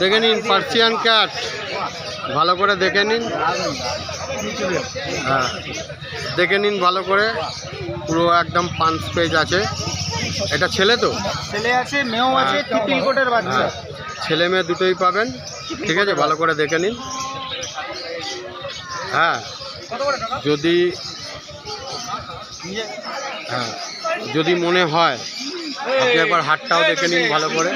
দেখে নিন Persian cat, ভালো করে দেখে নিন। হ্যাঁ, দেখে নিন ভালো করে, পুরো একদম পাঁচ পেজ আছে। এটা ছেলে তো? ছেলে আছে, মেয়েও আছে, ট্রিপল কোটের বাচ্চা। ছেলে মেয়ে দুটোই পাবেন, ঠিক আছে, ভালো করে দেখে নিন। হ্যাঁ, যদি মনে হয় আপনি একবার হাটটাও দেখে নিন ভালো করে।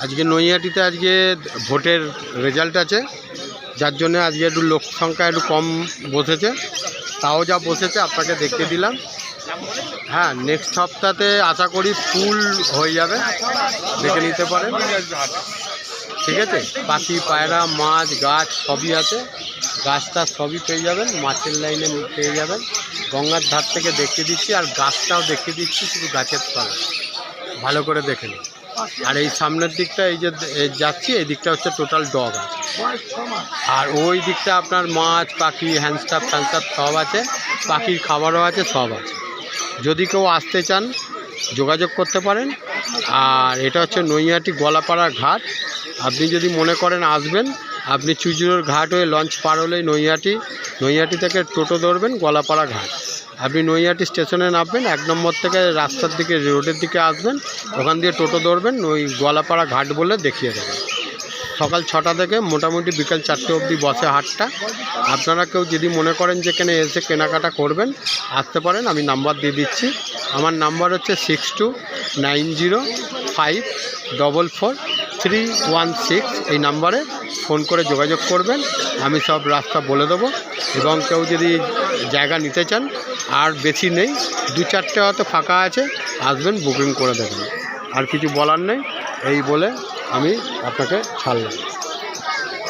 আজকে নৈহাটিতে আজকে ভোটের রেজাল্ট আছে, যার জন্য আজকে একটু লোক সংখ্যা একটু কম বসেছে, তাও যা বসেছে আপনাকে দেখিয়ে দিলাম। হ্যাঁ, নেক্সট সপ্তাহে আশা করি ফুল হয়ে যাবে, দেখে নিতে পারেন, ঠিক আছে। পাখি, পায়রা, মাছ, গাছ সবই আছে, গাছটা সবই পেয়ে যাবেন, মাছের লাইনে পেয়ে যাবেন। গঙ্গার ধার থেকে দেখিয়ে দিচ্ছি, আর গাছটাও দেখিয়ে দিচ্ছি, শুধু গাছের তলা ভালো করে দেখে নিন। আর এই সামনের দিকটা, এই যে যাচ্ছি, এই দিকটা হচ্ছে টোটাল ডগ আছে, আর ওই দিকটা আপনার মাছ, পাখি, হ্যান্ডস্টাফ ফ্যান্ডস্টাফ সব আছে, পাখির খাবারও আছে, সব আছে। যদি কেউ আসতে চান যোগাযোগ করতে পারেন। আর এটা হচ্ছে নৈহাটি গলাপাড়া ঘাট। আপনি যদি মনে করেন আসবেন, আপনি চুচুড়োর ঘাট হয়ে লঞ্চ পার হলেই নৈহাটি থেকে টোটো ধরবেন, গলাপাড়া ঘাট। আপনি নৈহাটি স্টেশনে নামবেন, 1 নম্বর থেকে রাস্তার দিকে রোডের দিকে আসবেন, ওখান দিয়ে টোটো ধরবেন, ওই গলাপাড়া ঘাট বলে দেখিয়ে দেবেন। সকাল 6টা থেকে মোটামুটি বিকাল 4টে অবধি বসে হাটটা। আপনারা কেউ যদি মনে করেন যে এখানে এসে কেনাকাটা করবেন, আসতে পারেন। আমি নাম্বার দিয়ে দিচ্ছি, আমার নাম্বার হচ্ছে 6290544316। এই নাম্বারে ফোন করে যোগাযোগ করবেন, আমি সব রাস্তা বলে দেবো। এবং কেউ যদি জায়গা নিতে চান, আর বেশি নেই, 2-4টে হয়তো ফাঁকা আছে, আসবেন, বুকিং করে দেবেন। আর কিছু বলার নেই, এই বলে আমি আপনাকে ছাড়লাম।